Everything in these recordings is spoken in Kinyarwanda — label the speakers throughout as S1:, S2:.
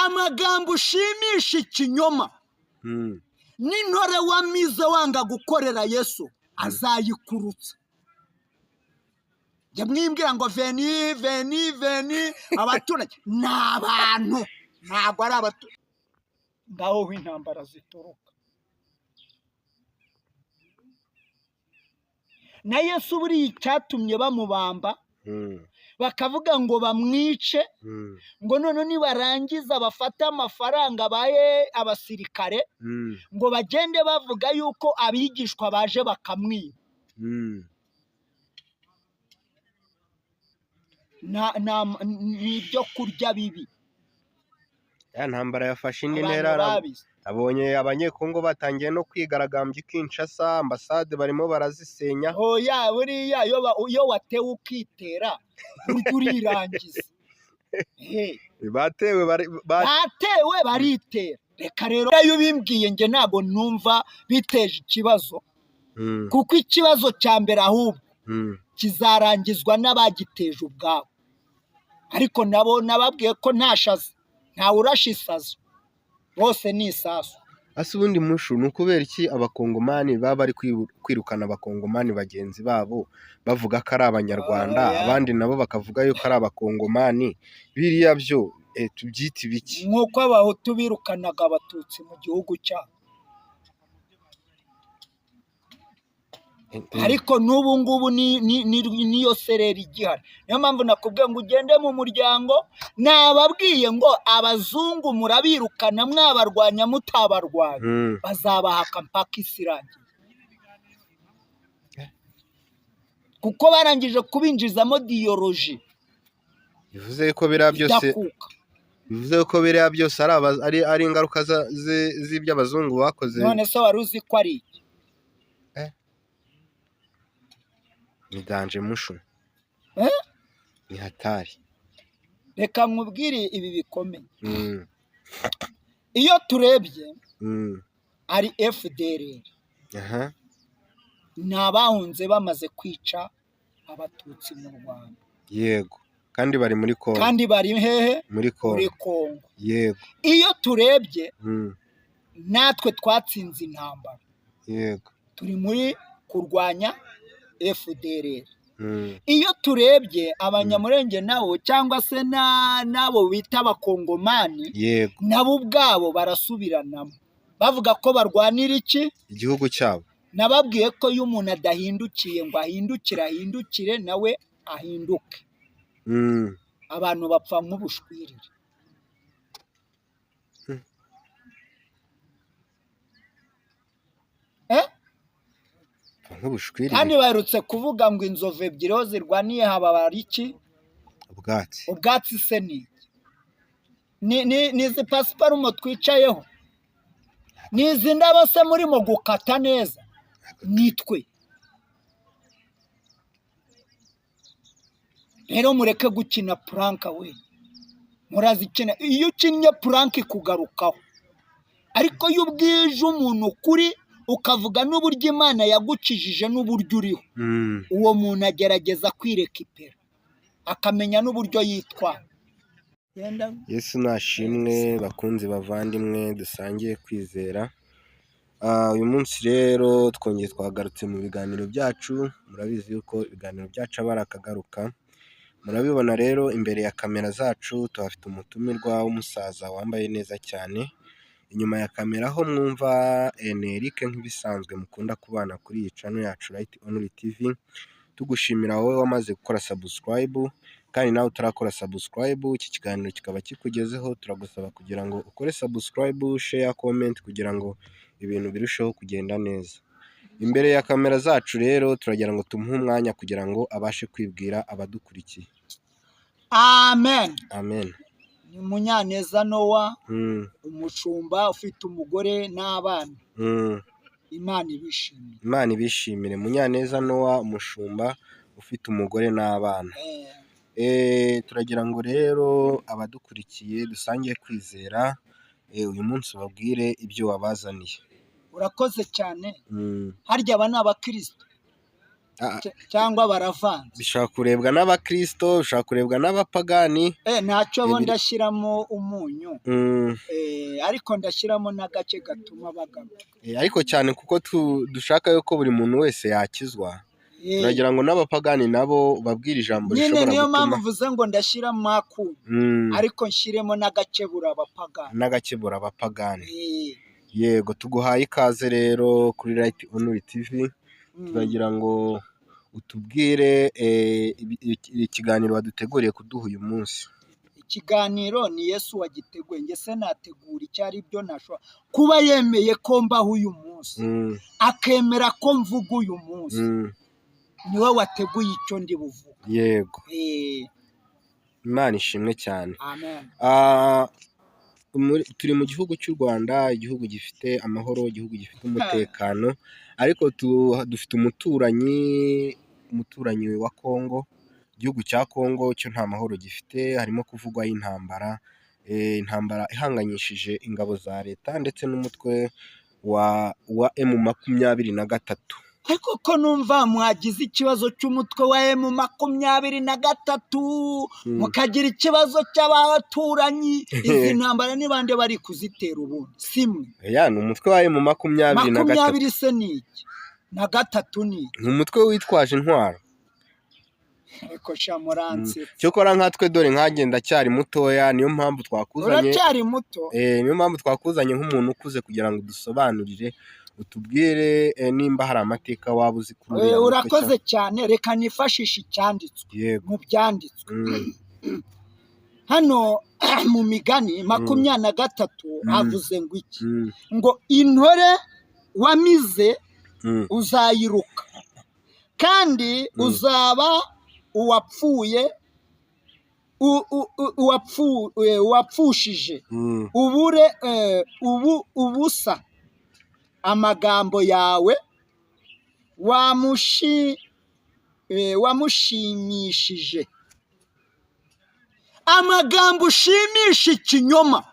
S1: amagambo ushimisha ikinyoma n'intore wamize wanga gukorera Yesu azayikurutsa. Jya mwimbwira ngo veni abaturage ni abantu ntabwo ari abaturage. Ngaho intambara zituruka na Yesu buriya icyatumye bamubamba bakavuga ngo bamwice ngo none nibarangiza bafate amafaranga baye abasirikare ngo bagende bavuga yuko abigishwa baje bakamwiba. Ni ibyo kurya bibi.
S2: Ya ntambara yafashe indi ntera. Abonye abanyekongo batangiye no kwigaragambya Kinshasa, ambasade barimo barazisenya.
S1: Oya buriya iyo watewe ukitera burya urirangiza.
S2: Batewe
S1: baritera. Reka rero iyo bimbwiye nge ntabwo numva biteje ikibazo, kuko ikibazo cya mbere ahubwo kizarangizwa n'abagiteje ubwabo. Ariko nabo nababwiye ko ntashaza ntawe urashisaza, bose ni isasu.
S2: Ase ubundi mushu ni ukubera iki abakongomani baba bari kwirukana abakongomani bagenzi babo bavuga ko ari abanyarwanda, abandi nabo bakavuga yuko ari abakongomani? Biriya byo tubyita ibiki?
S1: Nk'uko abahutu birukanaga abatutsi mu gihugu cyabo. Ariko n'ubu ngubu niyo sereri igihari. Niyo mpamvu nakubwiye ngo ugende mu muryango, nababwiye ngo abazungu murabirukana mwabarwanya mutabarwanya, bazabahaka mpaka isi irangiye, kuko barangije kubinjizamo diyoroji.
S2: Bivuze ko biriya byose ari ingaruka z'ibyo abazungu bakoze.
S1: None se wari uzi ko ari iki?
S2: Ni danje mushu, ni hatari.
S1: Reka nkubwire ibi bikomeye. Iyo turebye ari FDLR, ni abahunze bamaze kwica abatutsi mu Rwanda.
S2: Yego, kandi bari muri Kongo.
S1: Kandi bari hehe?
S2: Muri
S1: Kongo.
S2: Yego.
S1: Iyo turebye natwe twatsinze intambara.
S2: Yego.
S1: Turi muri kurwanya FDLR. Iyo turebye abanyamurenge nabo cyangwa se nabo bita abakongomani, nabo ubwabo barasubiranamo bavuga ko barwanira iki? Igihugu cyabo. Nababwiye ko iyo umuntu adahindukiye ngo ahindukire nawe ahinduke, abantu bapfa nk'ubushwirire. Kandi baherutse kuvuga ngo inzovu ebyiri aho zirwaniye hababara iki? Ubwatsi se ni izi pasiparumo twicayeho, ni izi ndabo se murimo gukata neza? Nitwe rero mureke gukina puranka we, murazikina. Iyo ukinnye puranka ikugarukaho, ariko iyo ubwije umuntu ukuri ukavuga n'uburyo Imana yagukijije n'uburyo uriho, uwo muntu agerageza kwirekipera akamenya n'uburyo yitwara.
S2: Yesu nashimwe bakunzi bavandimwe dusangiye kwizera. Uyu munsi rero twongeye twagarutse mu biganiro byacu. Murabizi yuko ibiganiro byacu aba ari akagaruka. Murabibona rero imbere ya kamera zacu tuhafite umutumirwa w'umusaza wambaye neza cyane. Inyuma ya kamera aho mwumva Eric nk'ibisanzwe mukunda kubana kuri iyi channel yacu Light Only TV. Tugushimira wowe wamaze gukora subscribe, kandi nawe utarakora subscribe iki kiganiro kikaba kikugezeho. Turagusaba kugira ngo ukore subscribe, share, comment kugira ngo ibintu birusheho kugenda neza. Imbere ya kamera zacu rero turagira ngo tumuhe umwanya kugira ngo abashe kwibwira abadukurikiye.
S1: Amen.
S2: Amen.
S1: Ni Munyaneza Noah, umushumba ufite umugore n'abana. Imana ibishimire.
S2: Imana ibishimire. Munyaneza Noah, umushumba ufite umugore n'abana. Turagira ngo rero abadukurikiye dusangiye kwizera, uyu munsi babwire ibyo wabazaniye.
S1: Urakoze cyane. Harya aba ni abakristo?
S2: Ah,
S1: cyangwa baravanze.
S2: bishobora kurebwa n'abakristo, bishobora kurebwa n'abapagani.
S1: Ntacyo bo
S2: Bibiri-
S1: ndashyiramo umunyu,
S2: Mm,
S1: ariko ndashyiramo n'agace gatuma bagaruka.
S2: ariko cyane kuko dushaka yuko buri muntu wese yakizwa, turagira ngo n'abapagani nabo babwire ijambo
S1: nyine
S2: rishobora
S1: niyo mpamvu
S2: gutuma
S1: mvuze ngo ndashyiramo akunyu, ariko nshyiremo n'agakebura abapagani.
S2: n'agakebura abapagani.
S1: Eh,
S2: Yego, tuguhaye ikaze rero kuri Light Only TV. Turagira ngo utubwire ikiganiro waduteguriye kuduha uyu munsi.
S1: ikiganiro ni Yesu wagiteguye, njye se nategura icyo ari byo ntashobora kuba yemeye ko mbaho uyu munsi, akemera ko mvuga uyu munsi, niwe wateguye icyo ndi buvuga.
S2: Yego, Imana ishimwe cyane.
S1: Amen.
S2: Turi mu gihugu cy'u Rwanda, igihugu gifite amahoro, igihugu gifite umutekano, ariko dufite umuturanyi wa Kongo. Igihugu cya Kongo cyo nta mahoro gifite, harimo kuvugwaho intambara ihanganyishije ingabo za leta ndetse n'umutwe wa M23.
S1: ariko ko numva mwagize ikibazo cy'umutwe wa M23, mukagira ikibazo cy'abaturanyi. Izi ntambara ni bande bari kuzitera ubundi? Simwe.
S2: Ni umutwe wa M23.
S1: 20 se ni iki? na 3 ni iki?
S2: Ni umutwe witwaje intwaro.
S1: Ariko shamuranse.
S2: Cyokora nkatwe dore nkagenda cyari mutoya, niyo mpamvu twakuzanye.
S1: Uracyari muto?
S2: Niyo mpamvu twakuzanye nk'umuntu ukuze kugira ngo dusobanurire, utubwire nimba hari amateka waba uzi kuri uriya mutwe.
S1: Urakoze cyane, reka nifashishe icyanditswe mu byanditswe. Hano mu migani 23 havuze ngo iki? Ngo intore wamize uzayiruka, kandi uzaba uwapfushije ubusa amagambo yawe wamushimishije. Amagambo ushimisha ikinyoma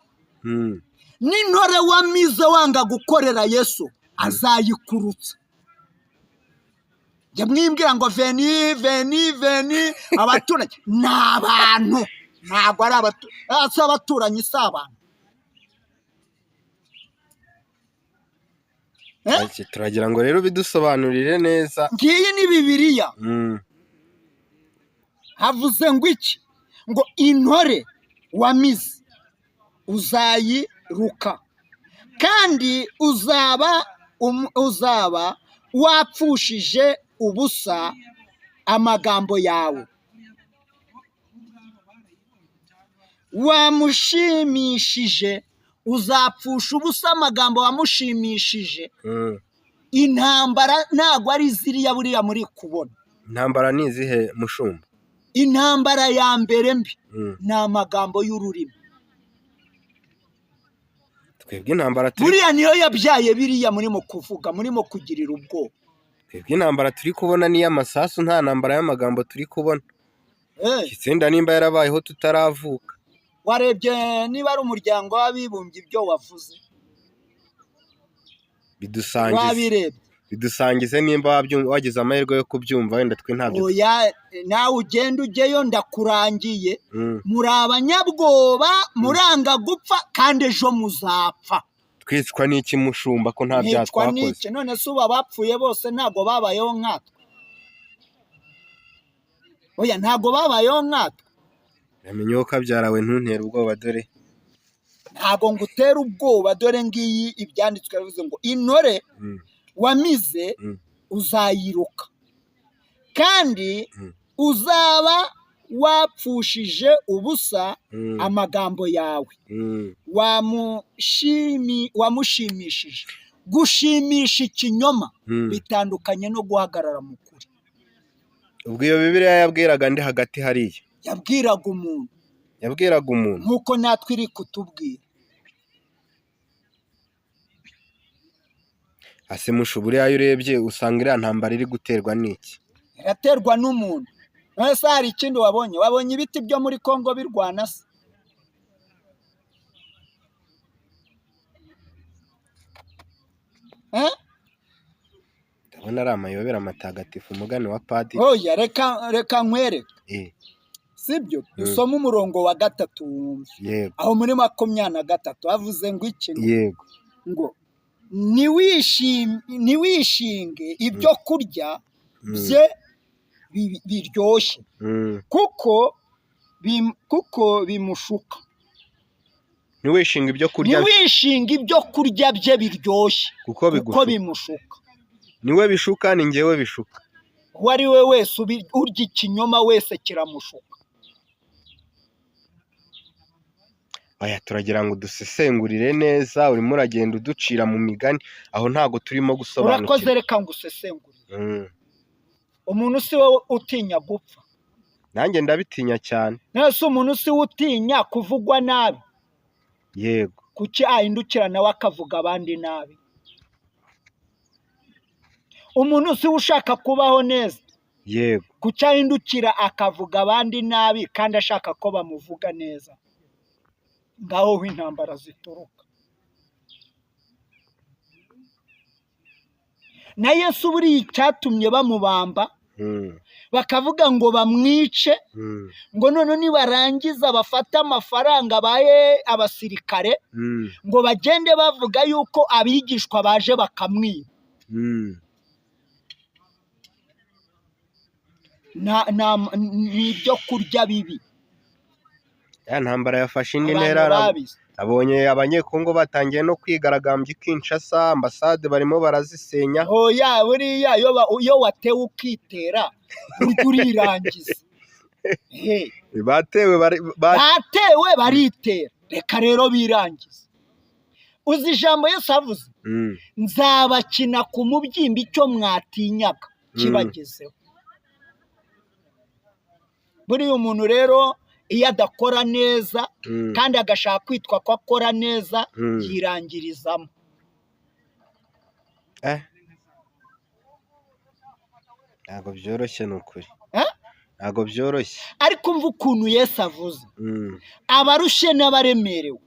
S1: n'intore wamize wanga gukorera Yesu azayikurutsa. Jya mwimbwira ngo veni abaturage ni abantu, ntabwo ari abaturanyi, si abantu.
S2: Turagira ngo rero bidusobanurire neza.
S1: Ngiyi ni Bibiliya. Havuze ngo iki? Ngo intore wamize uzayiruka, kandi uzaba wapfushije ubusa amagambo yawe wamushimishije. Uzapfusha ubusa amagambo wamushimishije. Intambara ntabwo ari ziriya buriya muri kubona.
S2: Intambara ni izihe mushumba?
S1: Intambara ya mbere mbi ni amagambo y'ururimi.
S2: Twebwe intambara
S1: buriya niyo yabyaye biriya murimo kuvuga, murimo kugirira ubwoba.
S2: Twebwe intambara turi kubona ni iy'amasasu, nta ntambara y'amagambo turi kubona. Itsinda nimba yarabayeho tutaravuka.
S1: Warebye niba ari umuryango w'abibumbye ibyo wavuze?
S2: Bidusangize nimba wagize amahirwe yo kubyumva, wenda twe ntabyo.
S1: Oya, nawe ugenda ujyeyo ndakurangiye. Muri abanyabwoba, muranga gupfa, kandi ejo muzapfa.
S2: Twicwa n'iki mushumba ko nta byaha twakoze?
S1: None se ubu abapfuye bose ntabwo babayeho nkatwe? Oya, ntabwo babayeho nkatwe.
S2: Yamenye ko kabyarawe ntuntere ubwoba, dore
S1: ntabwo ngutera ubwoba. Dore ngiyi ibyanditswe bivuze ngo intore wamize uzayiruka, kandi uzaba wapfushije ubusa amagambo yawe wamushimishije. Gushimisha ikinyoma bitandukanye no guhagarara mu kuri.
S2: Ubwo iyo Bibiliya yabwiraga ndi hagati hariya?
S1: Yabwiraga umuntu nk'uko natwe iri kutubwira.
S2: Ase mushuburiya iyo urebye usanga iriya ntambara iri guterwa n'iki?
S1: Iraterwa n'umuntu. Ese hari ikindi wabonye? Wabonye ibiti byo muri Kongo birwana se?
S2: ubona ari amayobera matagatifu umugani wa padiri.
S1: oya reka nkwereke, sibyo dusome umurongo wa 3 wumve.
S2: Yego.
S1: Aho muri 23 havuze ngo iki?
S2: Yego.
S1: Ngo ntiwishinge ibyo kurya bye biryoshye kuko bimushuka.
S2: Ntiwishinge ibyo kurya
S1: bye biryoshye kuko bimushuka.
S2: Niwe bishuka, ni njyewe bishuka.
S1: Uwo ari we wese urya ikinyoma wese kiramushuka.
S2: Aya turagira ngo dusesengurire neza, urimo uragenda uducira mu migani, aho ntago turimo gusobanukirwa.
S1: Urakoze, reka ngusesengurire. Umuntu si wowe utinya gupfa?
S2: Nanjye ndabitinya cyane.
S1: Nese umuntu si utinya kuvugwa nabi?
S2: Yego.
S1: Kuki ahindukira nawe akavuga abandi nabi? Umuntu si ushaka kubaho neza?
S2: Yego.
S1: Kuki ahindukira akavuga abandi nabi kandi ashaka ko bamuvuga neza? Ngaho intambara zituruka. Na Yesu buriya icyatumye bamubamba, bakavuga ngo bamwice, ngo none nibarangiza bafata amafaranga baye abasirikare, ngo bagende bavuga yuko abigishwa baje bakamwiba. Ni ibyo kurya bibi.
S2: Ya ntambara yafashe indi ntera. Abonye abanyekongo batangiye no kwigaragambya Kinshasa, ambasade barimo barazisenya.
S1: Oya buriya iyo watewe ukitera urirangiza.
S2: Batewe
S1: baritera, reka rero birangiza. Uzi ijambo Yesu avuze? Nzabakina ku mubyimba icyo mwatinyaga kibagezeho. Buriya umuntu rero iyo adakora neza kandi agashaka kwitwa ko akora neza, yirangirizamo.
S2: Ntabwo byoroshye, ni ukuri. Ntabwo byoroshye.
S1: Ariko mva ukuntu Yesu avuze, abarushye n'abaremerewe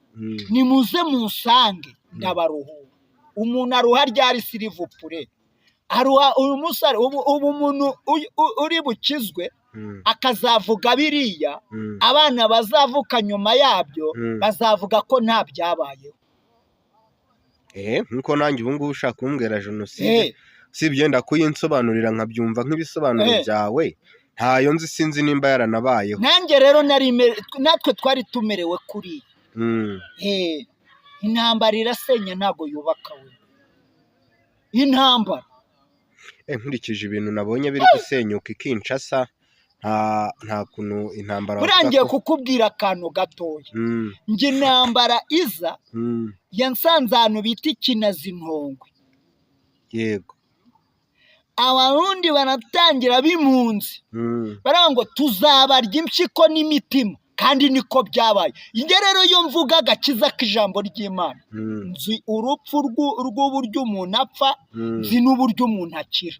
S1: nimuze musange ndabaruhura. Umuntu aruha ryari silivupure? Aruha uyu musare. Ubu umuntu uri bukizwe akazavuga biriya, abana bazavuka nyuma yabyo bazavuga ko nta byabayeho.
S2: Nkuko nanjye ubu ngubu ushaka kumbwira jenoside, sibyo ndenda kuyinsobanurira nkabyumva nk'ibisobanuro byawe, ntayo nzi, sinzi nimba yaranabayeho.
S1: Nanjye rero natwe twari tumerewe kuriya. Intambara irasenya, ntabwo yubaka we. Intambara
S2: nkurikije ibintu nabonye biri gusenyuka Kinshasa, nta kuntu intambara.
S1: Burangiye kukubwira akantu gatoya. Njye intambara iza yansanze ahantu bita Ikinazi-Ntongwe.
S2: Yego.
S1: Abarundi baratangira b'impunzi, baravuga ngo tuzabarya impyiko n'imitima, kandi niko byabaye. Njye rero iyo mvuga agakiza k'ijambo ry'Imana, nzi urupfu rw'uburyo umuntu apfa, nzi n'uburyo umuntu akira.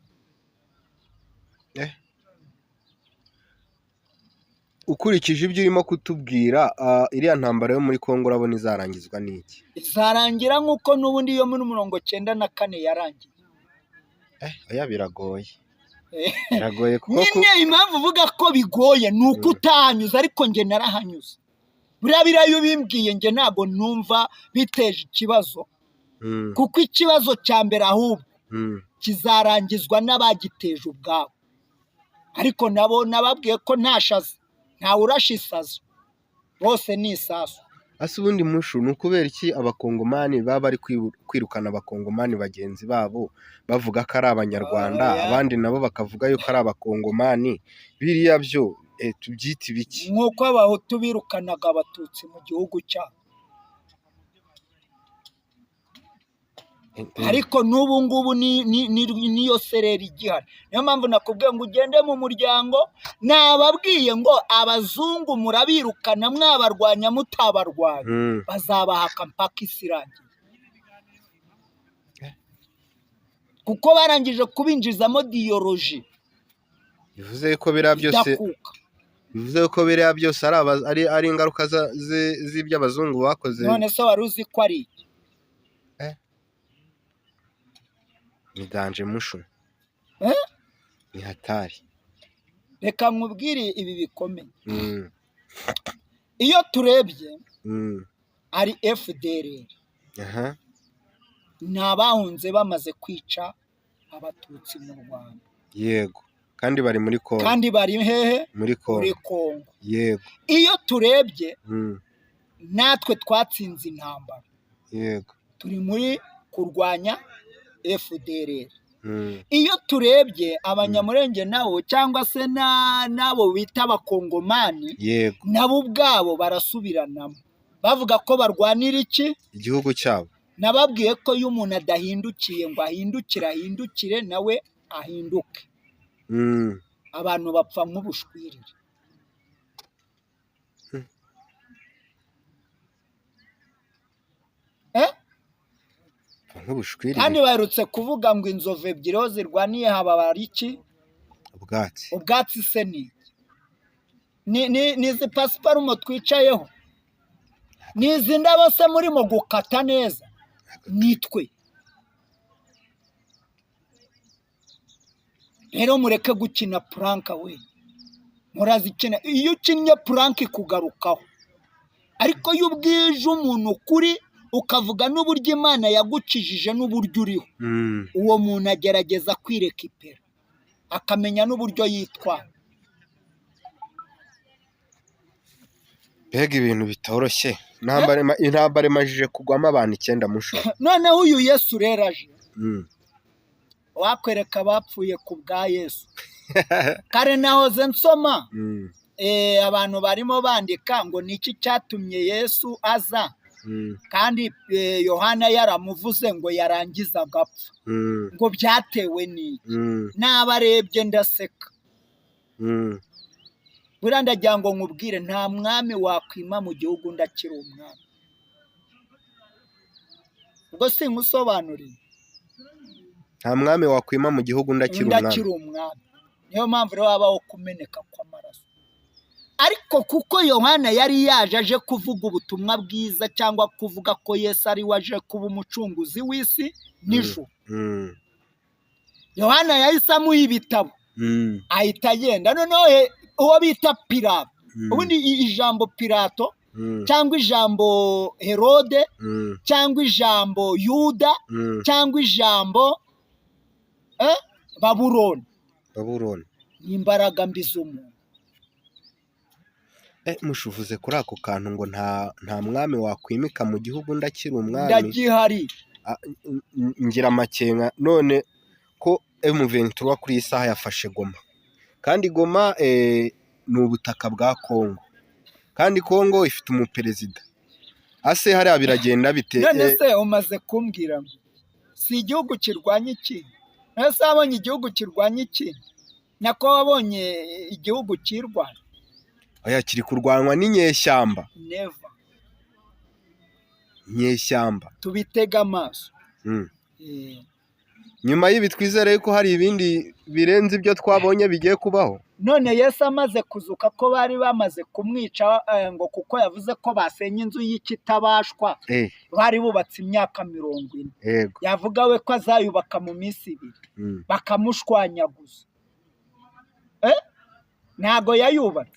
S2: Ukurikije ibyo urimo kutubwira, iriya ntambara yo muri Kongo urabona izarangizwa n'iki?
S1: Izarangira nk'uko n'ubundi yo muri 94 yarangiye.
S2: Oya biragoye. Biragoye kuko
S1: nyine impamvu uvuga ko bigoye ni uko utahanyuze, ariko njye narahanyuze. Buriya iyo bimbwiye njye ntabwo numva biteje ikibazo, kuko ikibazo cya mbere ahubwo kizarangizwa n'abagiteje ubwabo. Ariko nabo nababwiye ko ntashaze, ntawe urasha isazo, bose ni isaso.
S2: Ase ubundi mushu ni ukubera iki abakongomani baba bari kwirukana abakongomani bagenzi babo bavuga ko ari abanyarwanda, abandi nabo bakavuga yuko ari abakongomani? Biriya byo tubyita ibiki?
S1: Nk'uko abahutu birukanaga abatutsi mu gihugu cyabo. Ariko n'ubu ngubu niyo sereri igihari. Niyo mpamvu nakubwiye ngo ugende mu muryango, nababwiye ngo abazungu murabirukana mwabarwanya mutabarwanya, bazabahaka mpaka isi irangiye. Kuko barangije kubinjizamo diyoroji.
S2: Bivuze ko biriya byose ari ingaruka z'ibyo abazungu bakoze.
S1: None se wari uzi ko ari iki?
S2: Ni danje mushu.
S1: Eh?
S2: ni hatari.
S1: Reka nkubwire ibi bikomeye.
S2: Mm.
S1: Iyo turebye
S2: Mm.
S1: ari FDLR,
S2: Aha.
S1: ni abahunze bamaze kwica abatutsi mu Rwanda,
S2: Yego, kandi bari muri Kongo.
S1: kandi bari hehe?
S2: Muri
S1: Muri
S2: Kongo.
S1: Kongo.
S2: Yego.
S1: Iyo turebye
S2: Mm.
S1: natwe twatsinze intambara,
S2: Yego.
S1: turi muri kurwanya FDLR.
S2: Mm.
S1: Iyo turebye abanyamurenge nabo cyangwa se nabo bita abakongomani,
S2: Yego.
S1: nabo ubwabo barasubiranamo bavuga ko barwanira iki?
S2: Igihugu cyabo.
S1: Nababwiye ko iyo umuntu adahindukiye ngo ahindukire nawe ahinduke,
S2: Mm.
S1: abantu bapfa nk'ubushwiriri.
S2: Nk'ubushwiriri.
S1: Kandi baherutse kuvuga ngo inzovu ebyiri aho zirwaniye hababara iki?
S2: Ubwatsi.
S1: Ubwatsi se ni iki? Ni izi pasiparumo twicayeho? Ni izi ndabo se murimo gukata neza? Nitwe. Rero mureke gukina puranka we, murazikina. Iyo ukinnye puranka ikugarukaho, ariko iyo ubwije umuntu ukuri ukavuga n'uburyo Imana yagukijije n'uburyo uriho,
S2: Mm.
S1: uwo muntu agerageza kwirekipera akamenya n'uburyo yitwara.
S2: Mbega ibintu bitoroshye. Intambara imajije kugwamo abantu 9 mushora.
S1: Noneho uyu Yesu rero aje,
S2: Mm.
S1: wakwereka abapfuye ku bwa Yesu. Kare nahoze nsoma
S2: Mm.
S1: abantu barimo bandika ngo niki cyatumye Yesu aza,
S2: Mm.
S1: kandi Yohana yaramuvuze ngo yarangiza agapfa,
S2: Mm.
S1: ngo byatewe n'iki?
S2: Mm.
S1: Nabarebye ndaseka.
S2: Mm.
S1: Buriya ndagira ngo nkubwire, nta mwami wakwima mu gihugu ndakiri umwami. Ubwo sinkusobanuriye.
S2: Nta mwami wakwima mu gihugu ndakiri
S1: umwami. Niyo mpamvu rero habaho kumeneka kw'amaraso. Ariko kuko Yohana yari yaje aje kuvuga ubutumwa bwiza, cyangwa kuvuga ko Yesu ari we aje kuba umucunguzi w'isi n'ijuru,
S2: Mm.
S1: Yohana yahise amuha ibitabo,
S2: Mm.
S1: ahita agenda. Noneho uwo bita Pilato,
S2: Mm.
S1: ubundi ijambo Pilato
S2: Mm.
S1: cyangwa ijambo Herode
S2: Mm.
S1: cyangwa ijambo Yuda
S2: Mm.
S1: cyangwa ijambo Babuloni,
S2: Babuloni.
S1: ni imbaraga mbi z'umuntu.
S2: Mushuvuze kuri ako kantu ngo nta mwami wakwimika mu gihugu ndakiri umwami.
S1: Ndagihari.
S2: Ngira amakenga none ko M23 kuri iyi saha yafashe Goma, kandi Goma ni ubutaka bwa Kongo, kandi Kongo ifite umuperezida. Ase hariya biragenda bite?
S1: None se umaze kumbwira ngo si igihugu kirwanya iki? Ese wabonye igihugu kirwanya iki? Nako wabonye igihugu kirwanya?
S2: Oya, kiri kurwanwa n'inyeshyamba.
S1: Never.
S2: Nyeshyamba.
S1: Tubitega amaso.
S2: Nyuma y'ibi twizere ko hari ibindi birenze ibyo twabonye bigiye kubaho.
S1: None Yesu amaze kuzuka ko bari bamaze kumwica, ngo kuko yavuze ko basenye inzu y'ikitabashwa, bari bubatse imyaka 40.
S2: Yego.
S1: Yavuga we ko azayubaka mu minsi 2, bakamushwanyaguza. Ntago yayubatse.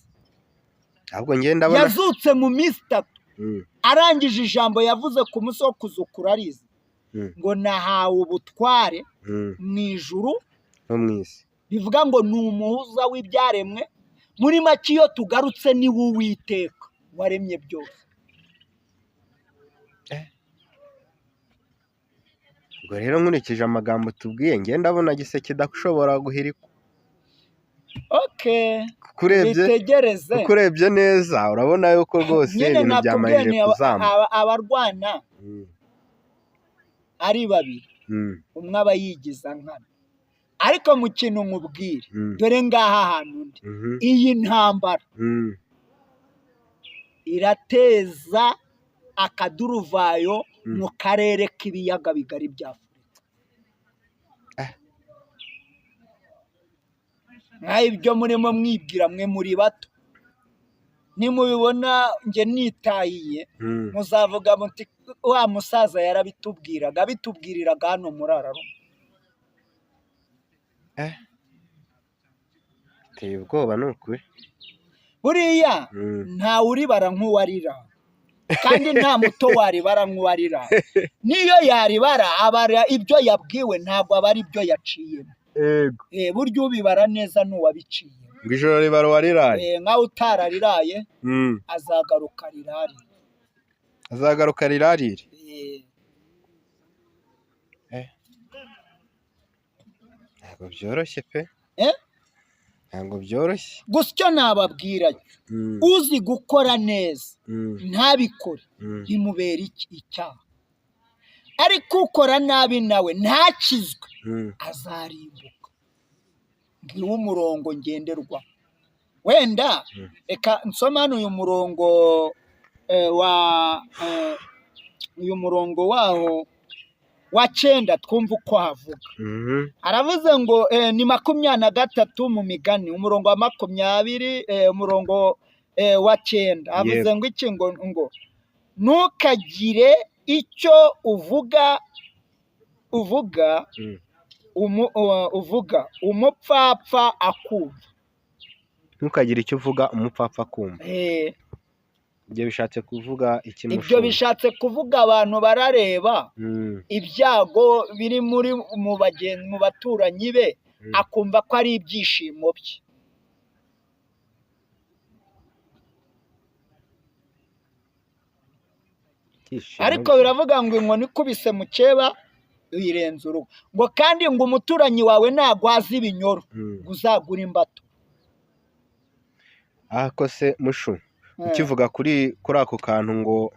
S2: Ahubwo ngenda abona
S1: yazutse mu minsi 3. Arangije ijambo yavuze ku munsi wo kuzukura arize ngo nahawe ubutware mu ijuru
S2: no mu isi.
S1: Bivuga ngo ni umuhuza w'ibyaremwe. Muri make iyo tugarutse ni we Uwiteka waremye byose.
S2: Ubwo rero nkurikije amagambo tubwiye, ngenda abona giseke kidashobora guhirikwa.
S1: Okay. Bitegereze.
S2: Neza urabona yuko rwose ibintu byamajije kuzamba.
S1: Abarwana ari 2, umwe aba yigiza nkana. Ariko mu kintu nkubwire, dore ngaha hantu ndi, iyi ntambara irateza akaduruvayo mu karere k'ibiyaga bigari bya Afurika. Ibyo murimo mwibwira mwe muri bato, nimubibona nge nitahiye, muzavuga muti wa musaza yarabitubwiraga, bitubwiriraga hano muri Ararume.
S2: biteye ubwoba ni ukuri.
S1: buriya ntawe uribara nk'uwarira kandi nta muto waribara nk'uwarira. niyo yaribara abara ibyo yabwiwe, ntabwo aba ari ibyo yaciyemo. burya ubibara neza n'uwabiciye.
S2: ngo ijoro ribara uwariraye.
S1: nkaho utarariraye azagaruka rirarire.
S2: azagaruka rirarire. ntabwo byoroshye pe. ntabwo byoroshye.
S1: gusa icyo nababwira, uzi gukora neza ntabikore bimubera icyaha, ariko ukora nabi nawe ntakizwe azarimbuka. ngiwo umurongo ngenderwa. wenda reka nsomane uyu murongo uyu murongo waho wa 9 twumva uko havuga. aravuze ngo ni 23 mu Migani umurongo wa 20 umurongo wa 9 avuze ngo iki ngo ntukagire icyo uvuga umupfapfa akumva.
S2: ntukagire icyo uvuga umupfapfa akumva. ibyo bishatse kuvuga iki?
S1: ibyo bishatse kuvuga abantu barareba ibyago biri mu baturanyi be, akumva ko ari ibyishimo bye. ariko biravuga ngo inkoni ikubise mukeba uyirenza urugo, ngo kandi ngo umuturanyi wawe nagwaza ibinyoro ngo uzagura imbato.
S2: ko se mushu ukivuga kuri ako kantu ngo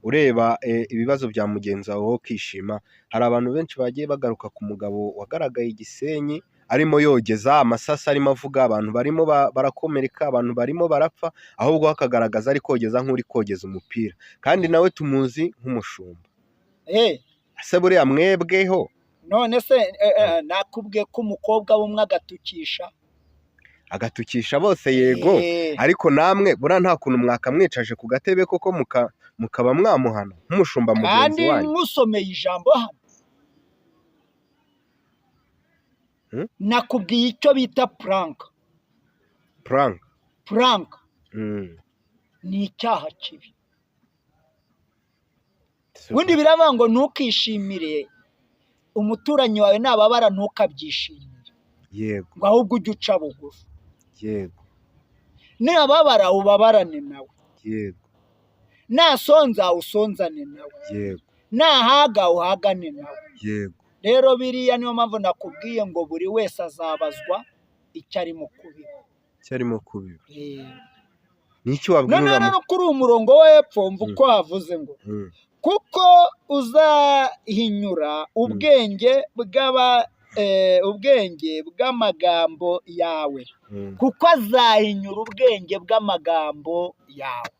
S2: ureba ibibazo bya mugenzi wawe wo kwishima, hari abantu benshi bagiye bagaruka ku mugabo wagaragaye Gisenyi arimo yogeza amasasa, arimo avuga abantu barimo barakomereka, abantu barimo barapfa, ahubwo hakagaragaza ari kogeza nk'uri kogeza umupira, kandi nawe tumuzi nk'umushumba. ese buriya mwebweho
S1: none se nakubwiye ko umukobwa w'umwe
S2: agatukisha bose, yego, ariko namwe buriya nta kuntu mwakamwicaje ku gatebe koko mukaba mwamuhana nk'umushumba mugenzi wanyu.
S1: kandi nkusomeye ijambo hano nakubwiye icyo bita puranka. ni icyaha kibi. ubundi biravuga ngo ntukishimire umuturanyi wawe nababara ntukabyishimire,
S2: yego,
S1: ngo ahubwo ujye uca bugufi.
S2: yego.
S1: nababara ubabarane nawe,
S2: yego.
S1: nasonza usonzane nawe,
S2: yego.
S1: nahaga uhagane nawe,
S2: yego.
S1: rero biriya niyo mpamvu nakubwiye ngo buri wese azabazwa icyo arimo kubiba.
S2: n'icyo wabwira
S1: no kuri umurongo wo hepfo mva uko havuze ngo kuko uzahinyura ubwenge bw'amagambo yawe, kuko azahinyura ubwenge bw'amagambo yawe.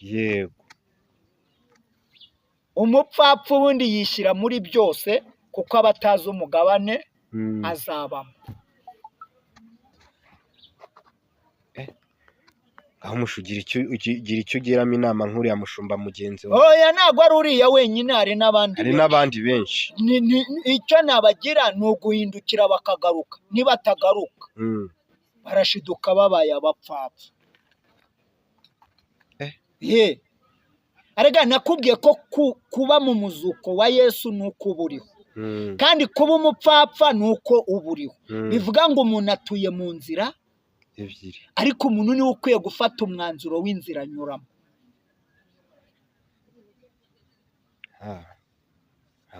S2: yego.
S1: umupfapfa ubundi yishyira muri byose, kuko aba atazi umugabane azabamo.
S2: aho mushugira icyo ugiramo inama nk'uriya mushumba mugenzi wawe.
S1: oya ntabwo ari uriya wenyine, hari
S2: n'abandi benshi.
S1: icyo nabagira ni uguhindukira bakagaruka. nibatagaruka barashiduka babaye abapfapfa. arega nakubwiye ko kuba mu muzuko wa Yesu ni uko uba uriho, kandi kuba umupfapfa ni uko uba uriho. bivuga ngo umuntu atuye mu nzira
S2: ebyiri,
S1: ariko umuntu niwe ukwiye gufata umwanzuro w'inzira anyuramo.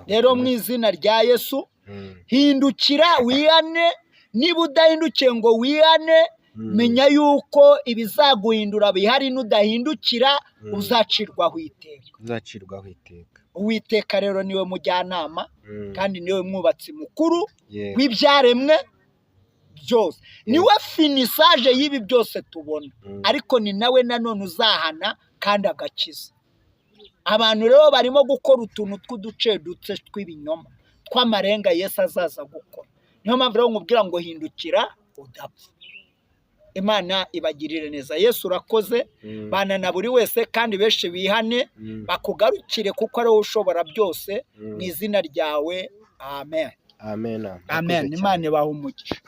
S1: rero mu izina rya Yesu hindukira wihane. niba udahindukiye ngo wihane, menya yuko ibizaguhindura bihari. n'udahindukira uzacirwaho iteka. Uwiteka rero niwe mujyanama kandi niwe mwubatsi mukuru w'ibyaremwe byose. niwe finisaje y'ibi byose tubona, ariko ni nawe nanone uzahana kandi agakiza. abantu rero barimo gukora utuntu tw'uduce dutse tw'ibinyoma tw'amarenga Yesu azaza gukora. niyo mpamvu rero nkubwira ngo hindukira udapfa. Imana ibagirire neza. Yesu urakoze, bana na buri wese, kandi benshi bihane bakugarukire, kuko ari wowe ushobora byose. mu izina ryawe, amen.
S2: amen.
S1: amen.
S2: Murakoze cyane.
S1: Imana ibahe umugisha.